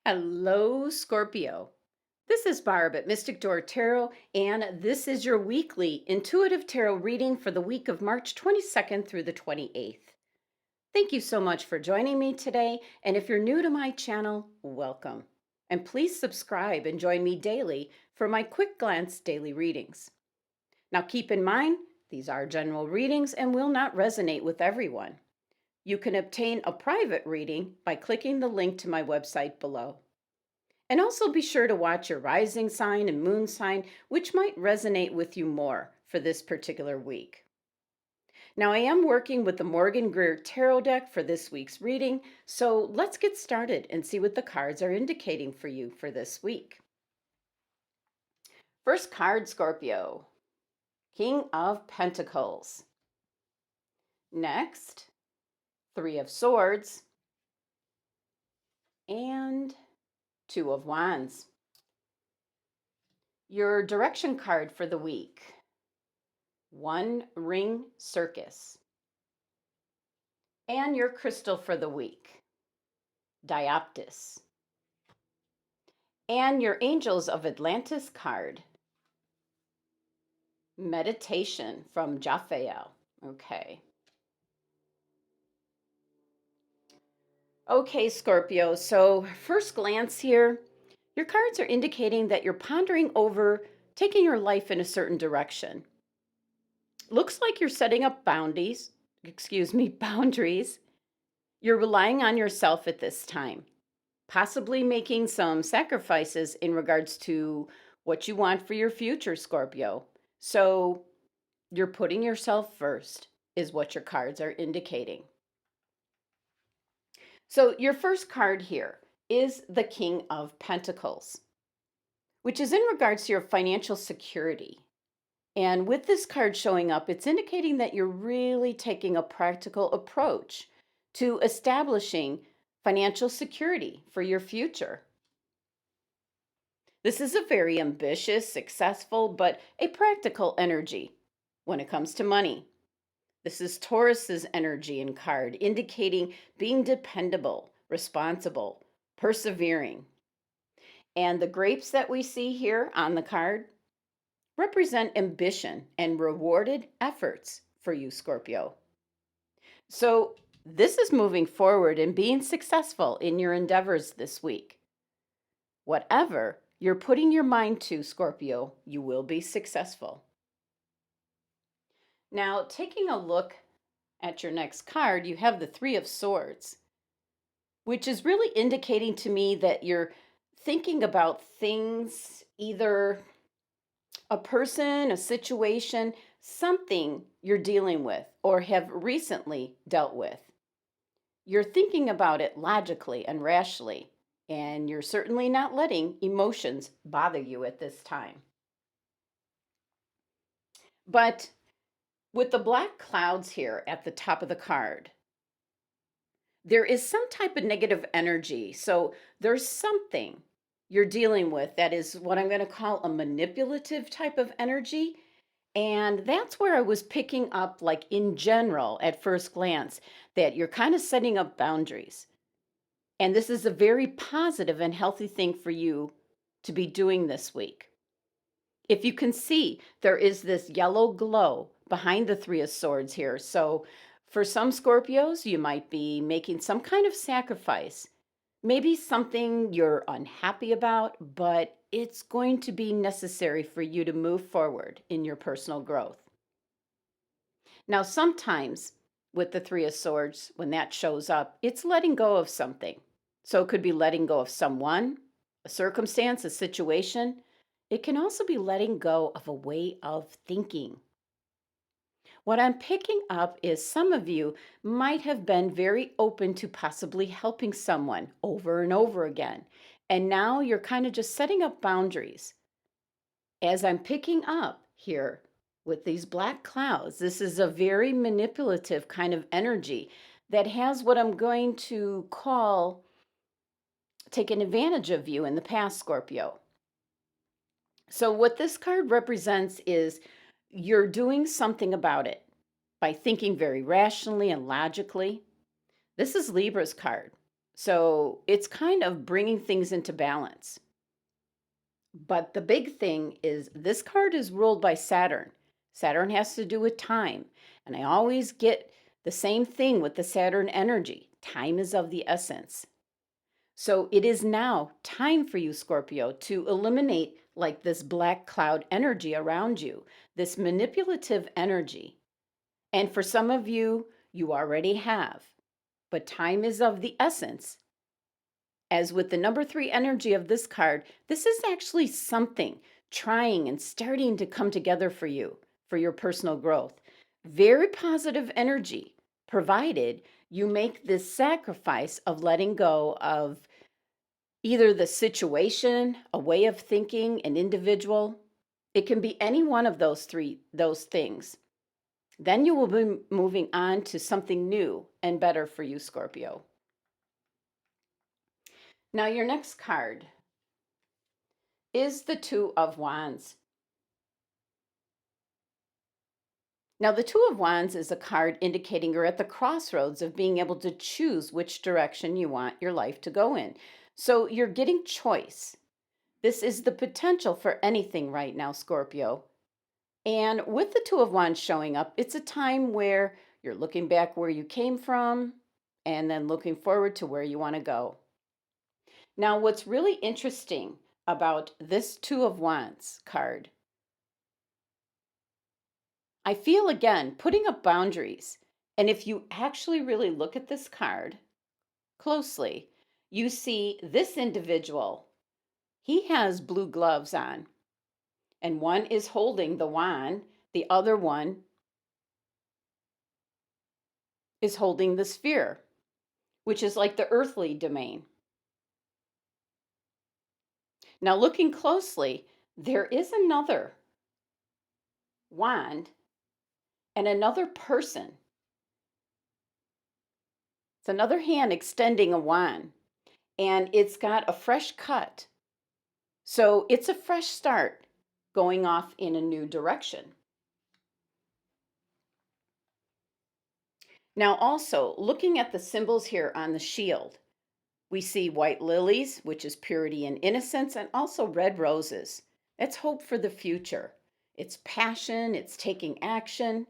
Hello, Scorpio. This is Barb at Mystic Door Tarot, and this is your weekly intuitive tarot reading for the week of March 22nd through the 28th. Thank you so much for joining me today, and if you're new to my channel, welcome. And please subscribe and join me daily for my quick glance daily readings. Now keep in mind, these are general readings and will not resonate with everyone. You can obtain a private reading by clicking the link to my website below. And also be sure to watch your rising sign and moon sign, which might resonate with you more for this particular week. Now, I am working with the Morgan-Greer tarot deck for this week's reading, so let's get started and see what the cards are indicating for you for this week. First card, Scorpio, King of Pentacles. Next, Three of Swords and Two of Wands. Your direction card for the week, One Ring Circus. And your crystal for the week, Dioptis. And your Angels of Atlantis card, Meditation from Jophael. Okay, Scorpio, so first glance here, your cards are indicating that you're pondering over taking your life in a certain direction. Looks like you're setting up boundaries. You're relying on yourself at this time, possibly making some sacrifices in regards to what you want for your future, Scorpio. So you're putting yourself first, is what your cards are indicating. So your first card here is the King of Pentacles, which is in regards to your financial security. And with this card showing up, it's indicating that you're really taking a practical approach to establishing financial security for your future. This is a very ambitious, successful, but a practical energy when it comes to money. This is Taurus's energy and card, indicating being dependable, responsible, persevering. And the grapes that we see here on the card represent ambition and rewarded efforts for you, Scorpio. So this is moving forward and being successful in your endeavors this week. Whatever you're putting your mind to, Scorpio, you will be successful. Now, taking a look at your next card, you have the Three of Swords, which is really indicating to me that you're thinking about things, either a person, a situation, something you're dealing with or have recently dealt with. You're thinking about it logically and rationally, and you're certainly not letting emotions bother you at this time. But with the black clouds here at the top of the card, there is some type of negative energy. So there's something you're dealing with that is what I'm going to call a manipulative type of energy. And that's where I was picking up, like in general, at first glance, that you're kind of setting up boundaries. And this is a very positive and healthy thing for you to be doing this week. If you can see, there is this yellow glow behind the Three of Swords here. So for some Scorpios, you might be making some kind of sacrifice. Maybe something you're unhappy about, but it's going to be necessary for you to move forward in your personal growth. Now, sometimes with the Three of Swords, when that shows up, it's letting go of something. So it could be letting go of someone, a circumstance, a situation. It can also be letting go of a way of thinking. What I'm picking up is some of you might have been very open to possibly helping someone over and over again. And now you're kind of just setting up boundaries. As I'm picking up here with these black clouds, this is a very manipulative kind of energy that has what I'm going to call taken advantage of you in the past, Scorpio. So what this card represents is you're doing something about it by thinking very rationally and logically. This is Libra's card. So it's kind of bringing things into balance. But the big thing is this card is ruled by Saturn. Saturn has to do with time. And I always get the same thing with the Saturn energy. Time is of the essence. So it is now time for you, Scorpio, to eliminate like this black cloud energy around you, this manipulative energy. And for some of you, you already have. But time is of the essence. As with the number 3 energy of this card, this is actually something trying and starting to come together for you, for your personal growth. Very positive energy, provided you make this sacrifice of letting go of either the situation, a way of thinking, an individual. It can be any one of those things. Then you will be moving on to something new and better for you, Scorpio. Now, your next card is the Two of Wands. Now, the Two of Wands is a card indicating you're at the crossroads of being able to choose which direction you want your life to go in. So you're getting choice. This is the potential for anything right now, Scorpio. And with the Two of Wands showing up, it's a time where you're looking back where you came from and then looking forward to where you want to go. Now, what's really interesting about this Two of Wands card, I feel again putting up boundaries. And if you actually really look at this card closely, you see this individual, he has blue gloves on, and one is holding the wand, the other one is holding the sphere, which is like the earthly domain. Now, looking closely, there is another wand and another person. It's another hand extending a wand, and it's got a fresh cut. So it's a fresh start going off in a new direction. Now, also looking at the symbols here on the shield, we see white lilies, which is purity and innocence, and also red roses. It's hope for the future. It's passion, it's taking action.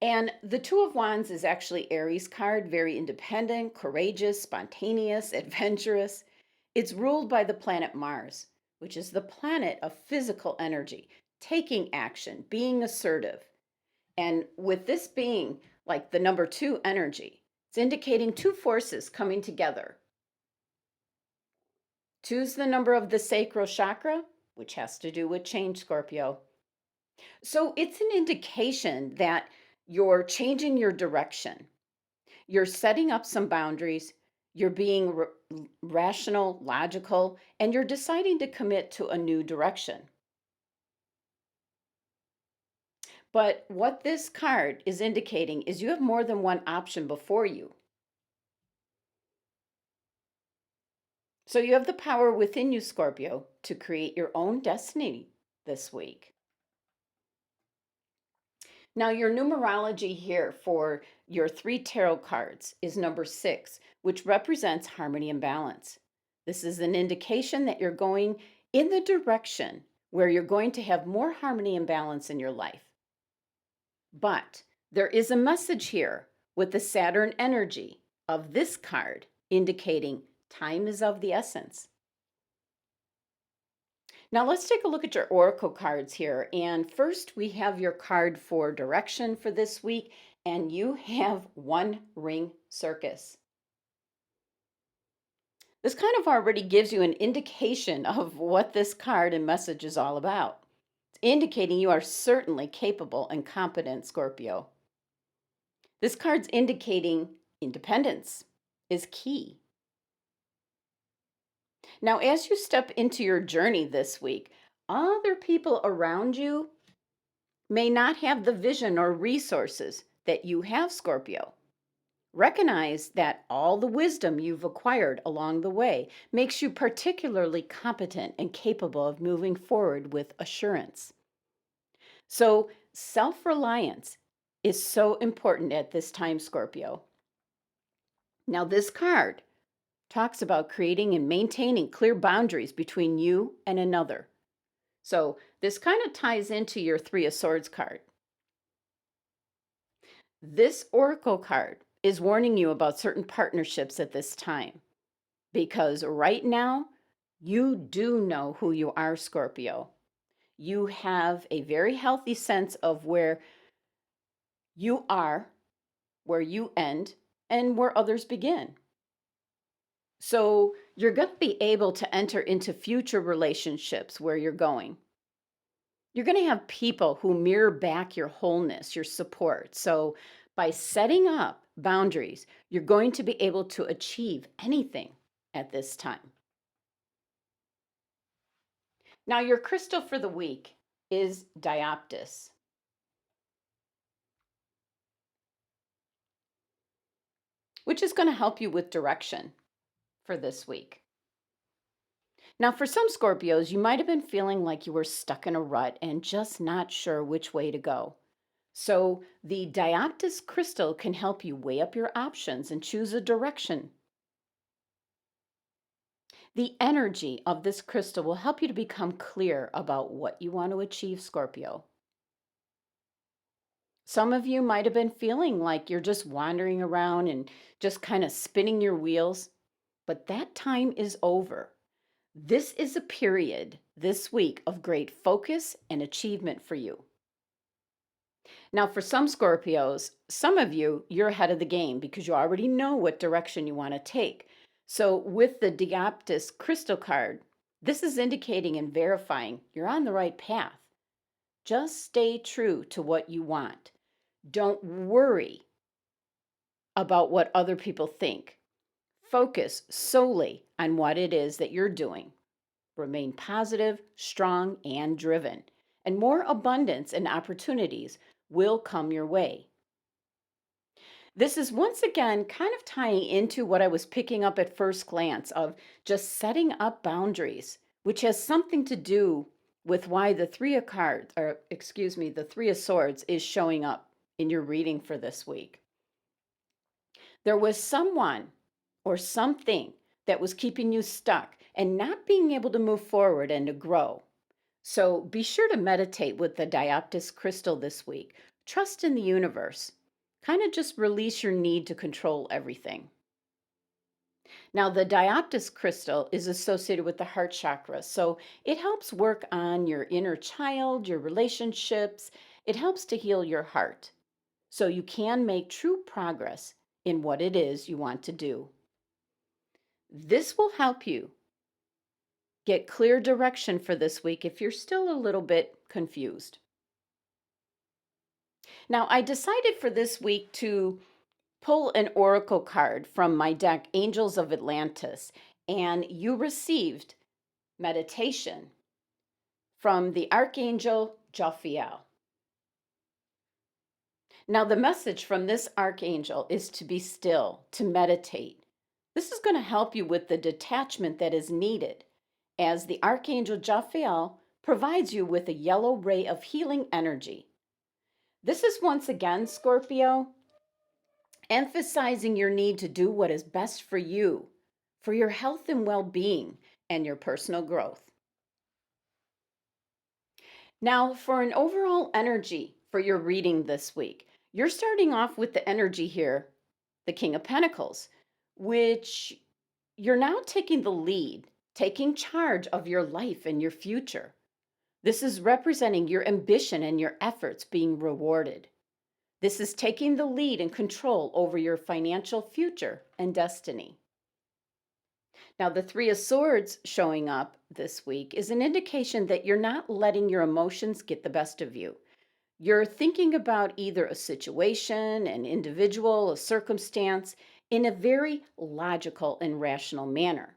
And the Two of Wands is actually Aries card, very independent, courageous, spontaneous, adventurous. It's ruled by the planet Mars, which is the planet of physical energy, taking action, being assertive. And with this being like the number 2 energy, it's indicating two forces coming together. 2's the number of the sacral chakra, which has to do with change, Scorpio. So it's an indication that you're changing your direction. You're setting up some boundaries. You're being rational, logical, and you're deciding to commit to a new direction. But what this card is indicating is you have more than one option before you. So you have the power within you, Scorpio, to create your own destiny this week. Now, your numerology here for your 3 tarot cards is number 6, which represents harmony and balance. This is an indication that you're going in the direction where you're going to have more harmony and balance in your life. But there is a message here with the Saturn energy of this card indicating time is of the essence. Now let's take a look at your oracle cards here. And first we have your card for direction for this week, and you have One Ring Circus. This kind of already gives you an indication of what this card and message is all about. It's indicating you are certainly capable and competent, Scorpio. This card's indicating independence is key. Now, as you step into your journey this week, other people around you may not have the vision or resources that you have, Scorpio. Recognize that all the wisdom you've acquired along the way makes you particularly competent and capable of moving forward with assurance. So, self-reliance is so important at this time, Scorpio. Now, this card talks about creating and maintaining clear boundaries between you and another. So, this kind of ties into your Three of Swords card. This Oracle card is warning you about certain partnerships at this time because right now, you do know who you are, Scorpio. You have a very healthy sense of where you are, where you end, and where others begin. So you're going to be able to enter into future relationships where you're going. You're going to have people who mirror back your wholeness, your support. So by setting up boundaries, you're going to be able to achieve anything at this time. Now, your crystal for the week is Dioptis. Which is going to help you with direction for this week. Now, for some Scorpios, you might have been feeling like you were stuck in a rut and just not sure which way to go. So, the Dioptis crystal can help you weigh up your options and choose a direction. The energy of this crystal will help you to become clear about what you want to achieve, Scorpio. Some of you might have been feeling like you're just wandering around and just kind of spinning your wheels, but that time is over. This is a period this week of great focus and achievement for you. Now, for some Scorpios, some of you, you're ahead of the game because you already know what direction you want to take. So, with the Dioptis crystal card, this is indicating and verifying you're on the right path. Just stay true to what you want. Don't worry about what other people think. Focus solely on what it is that you're doing. Remain positive, strong, and driven, and more abundance and opportunities will come your way. This is once again kind of tying into what I was picking up at first glance of just setting up boundaries, which has something to do with why the the Three of Swords is showing up in your reading for this week. There was someone or something that was keeping you stuck and not being able to move forward and to grow. So be sure to meditate with the Dioptis crystal this week. Trust in the universe. Kind of just release your need to control everything. Now, the Dioptis crystal is associated with the heart chakra, so it helps work on your inner child, your relationships. It helps to heal your heart, so you can make true progress in what it is you want to do. This will help you get clear direction for this week if you're still a little bit confused. Now, I decided for this week to pull an oracle card from my deck, Angels of Atlantis, and you received meditation from the Archangel Jophiel. Now, the message from this archangel is to be still, to meditate. This is going to help you with the detachment that is needed, as the Archangel Jophiel provides you with a yellow ray of healing energy. This is once again, Scorpio, emphasizing your need to do what is best for you, for your health and well-being, and your personal growth. Now, for an overall energy for your reading this week, you're starting off with the energy here, the King of Pentacles, which you're now taking the lead, taking charge of your life and your future. This is representing your ambition and your efforts being rewarded. This is taking the lead and control over your financial future and destiny. Now, the Three of Swords showing up this week is an indication that you're not letting your emotions get the best of you. You're thinking about either a situation, an individual, a circumstance in a very logical and rational manner.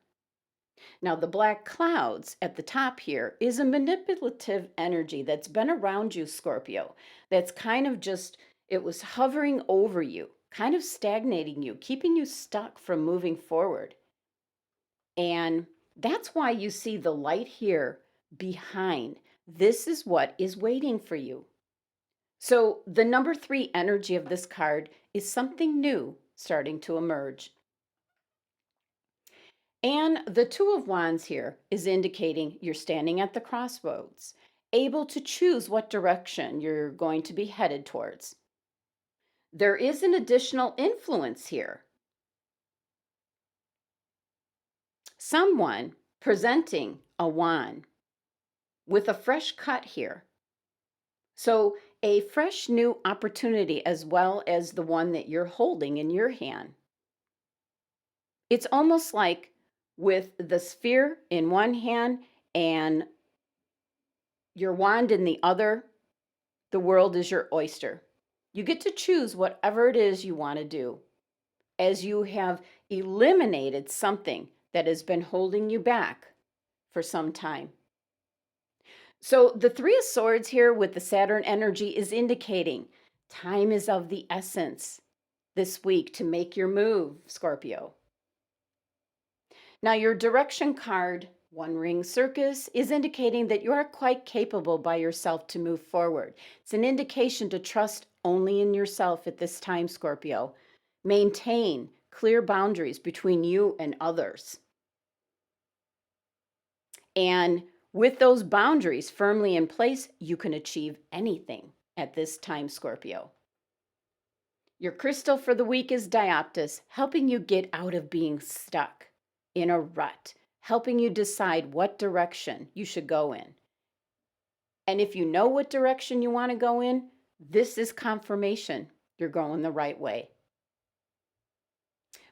Now, the black clouds at the top here is a manipulative energy that's been around you, Scorpio, that's kind of just, it was hovering over you, kind of stagnating you, keeping you stuck from moving forward. And that's why you see the light here behind. This is what is waiting for you. So the number 3 energy of this card is something new starting to emerge. And the Two of Wands here is indicating you're standing at the crossroads, able to choose what direction you're going to be headed towards. There is an additional influence here. Someone presenting a wand with a fresh cut here. So, a fresh new opportunity as well as the one that you're holding in your hand. It's almost like with the sphere in one hand and your wand in the other, the world is your oyster. You get to choose whatever it is you want to do as you have eliminated something that has been holding you back for some time. So the Three of Swords here with the Saturn energy is indicating time is of the essence this week to make your move, Scorpio. Now, your direction card, One Ring Circus, is indicating that you are quite capable by yourself to move forward. It's an indication to trust only in yourself at this time, Scorpio. Maintain clear boundaries between you and others. And with those boundaries firmly in place, you can achieve anything at this time, Scorpio. Your crystal for the week is Dioptus, helping you get out of being stuck in a rut, helping you decide what direction you should go in. And if you know what direction you want to go in, this is confirmation you're going the right way.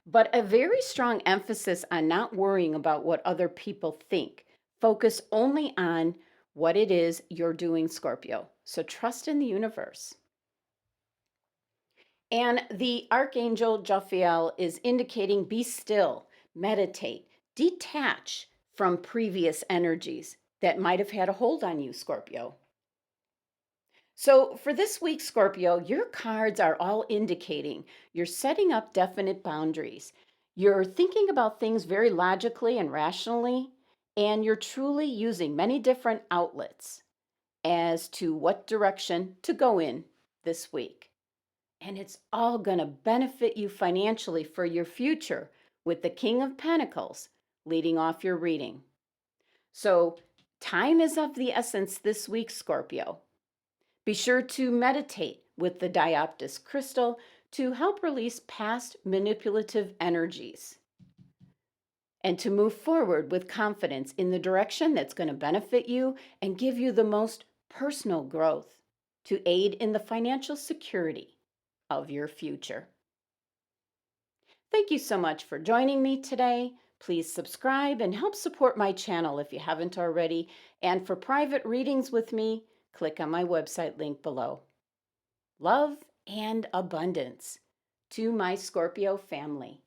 But a very strong emphasis on not worrying about what other people think. Focus only on what it is you're doing, Scorpio. So trust in the universe. And the Archangel Jophiel is indicating be still, meditate, detach from previous energies that might have had a hold on you, Scorpio. So for this week, Scorpio, your cards are all indicating you're setting up definite boundaries. You're thinking about things very logically and rationally, and you're truly using many different outlets as to what direction to go in this week. And it's all going to benefit you financially for your future with the King of Pentacles leading off your reading. So, time is of the essence this week, Scorpio. Be sure to meditate with the Dioptus crystal to help release past manipulative energies and to move forward with confidence in the direction that's going to benefit you and give you the most personal growth to aid in the financial security of your future. Thank you so much for joining me today. Please subscribe and help support my channel if you haven't already. And for private readings with me, click on my website link below. Love and abundance to my Scorpio family.